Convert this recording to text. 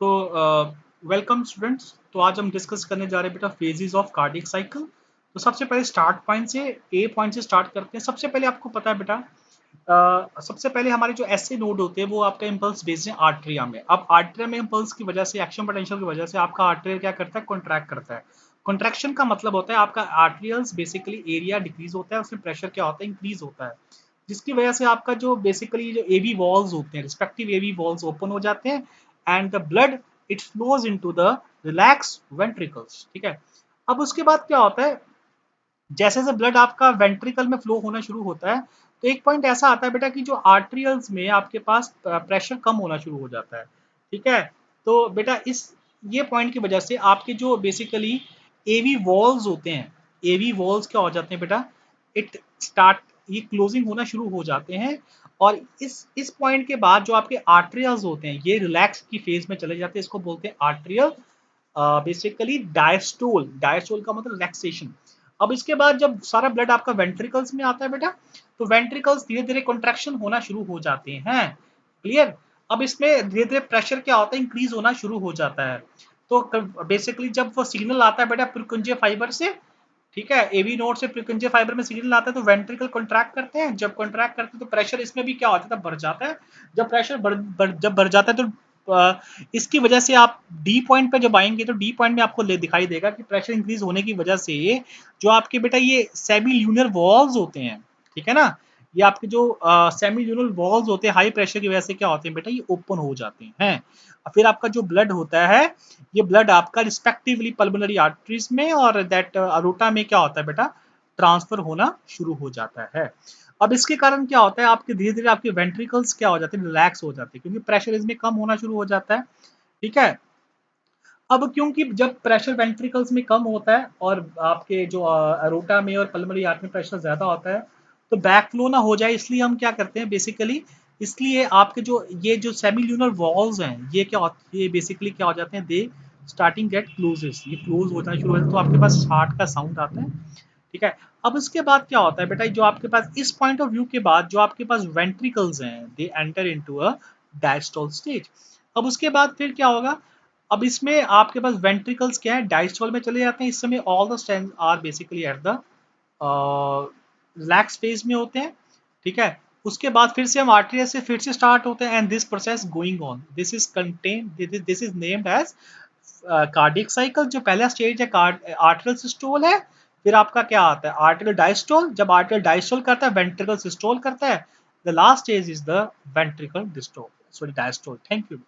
तो welcome students. तो आज हम डिस्कस करने जा रहे हैं बेटा फेजेस ऑफ कार्डियक साइकिल। तो सबसे पहले स्टार्ट पॉइंट से ए पॉइंट से स्टार्ट करते हैं। सबसे पहले आपको पता है बेटा, सबसे पहले हमारे जो एसए नोड होते हैं वो आपका इंपल्स भेजते हैं आर्टरिया में। अब आर्टरिया में इंपल्स की वजह से, एक्शन पोटेंशियल की वजह से आपका आर्टरिया क्या करता है, कॉन्ट्रैक्ट करता है। कॉन्ट्रैक्शन का मतलब होता है आपका आर्टरियल्स बेसिकली एरिया डिक्रीज होता है, उसमें प्रेशर क्या होता है, इंक्रीज होता है, जिसकी वजह से आपका जो बेसिकली जो एवी वॉल्स होते हैं, रिस्पेक्टिव एवी वॉल्स ओपन हो जाते हैं and the blood it flows into the relax ventricles. ठीक है। अब उसके बाद क्या होता है, जैसे जैसे ब्लड आपका वेंट्रिकल में फ्लो होना शुरू होता है तो एक पॉइंट ऐसा आता है बेटा कि जो आर्टरियल्स में आपके पास प्रेशर कम होना शुरू हो जाता है। ठीक है। तो बेटा इस ये पॉइंट की वजह से आपके जो बेसिकली एवी वॉल्स होते हैं, एवी वॉल्स क्या हो जाते हैं बेटा, इट स्टार्ट, ये क्लोजिंग होना शुरू हो जाते हैं। और इस पॉइंट के बाद जो आपके आर्टरियल्स होते हैं ये रिलैक्स की फेज में चले जाते हैं। इसको बोलते हैं आर्टरियल बेसिकली डायस्टोल। डायस्टोल का मतलब रिलैक्सेशन। अब इसके बाद जब सारा ब्लड आपका वेंट्रिकल्स में आता है बेटा, तो वेंट्रिकल्स धीरे धीरे कॉन्ट्रैक्शन होना शुरू हो जाते हैं। क्लियर। अब इसमें धीरे धीरे प्रेशर क्या होता है, इंक्रीज होना शुरू हो जाता है। तो बेसिकली जब वो सिग्नल आता है बेटा प्रिकुंजिय फाइबर से, ठीक है, एवी नोड से प्रिकुंजिय फाइबर में सिग्नल आता है तो वेंट्रिकल कॉन्ट्रैक्ट करते हैं। जब कॉन्ट्रैक्ट करते हैं तो प्रेशर इसमें भी क्या होता है, बढ़ जाता है। जब प्रेशर जब बढ़ जाता है तो इसकी वजह से आप डी पॉइंट पे जब आएंगे तो डी पॉइंट में आपको दिखाई देगा कि प्रेशर इंक्रीज होने की वजह से जो आपके बेटा ये सेमी ल्यूनर वॉल्स होते हैं, ठीक है ना, ये आपके जो सेमी ल्यूनर वॉल्स होते हैं हाई प्रेशर की वजह से क्या होते हैं बेटा, ये ओपन हो जाते हैं। फिर आपका जो ब्लड होता है, ये ब्लड आपका रिस्पेक्टिवली पल्मोनरी आर्टरीज में और दैट अरोटा में क्या होता है बेटा, ट्रांसफर होना शुरू हो जाता है। अब इसके कारण क्या होता है, आपके धीरे धीरे आपके वेंट्रिकल्स क्या हो जाते हैं, रिलैक्स हो जाते हैं, क्योंकि प्रेशर इसमें कम होना शुरू हो जाता है। ठीक है। अब क्योंकि जब प्रेशर वेंट्रिकल्स में कम होता है और आपके जो अरोटा में और पल्मोनरी आर्ट में प्रेशर ज्यादा होता है, तो बैक फ्लो ना हो जाए इसलिए हम क्या करते हैं बेसिकली, इसलिए आपके जो ये जो सेमील्यूनर वॉल्स हैं ये क्या ये बेसिकली क्या हो जाते हैं, दे स्टार्टिंग गेट क्लोजेस, ये क्लोज होना शुरू हो जाता है तो आपके पास हार्ट का साउंड आता है। ठीक है। अब उसके बाद क्या होता है बेटा, जो आपके पास इस पॉइंट ऑफ व्यू के बाद जो आपके पास वेंट्रिकल्स हैं they enter into a diastole stage. अब उसके बाद फिर क्या होगा, अब इसमें आपके पास वेंट्रिकल्स क्या है, डायस्टोल में चले जाते हैं। इस समय all the strength are basically at the relax phase में होते हैं। ठीक है। उसके बाद फिर से हम आर्टरिया से फिर से स्टार्ट होते हैं and this process going on, this is contain, this is named as cardiac cycle. जो पहला स्टेज है आर्टरियल सिस्टोल है, फिर आपका क्या आता है आर्टरियल डायस्टोल। जब आर्टरियल डायस्टोल करता है वेंट्रिकल सिस्टोल करता है, the last stage is the ventricle diastole, sorry diastole. Thank you.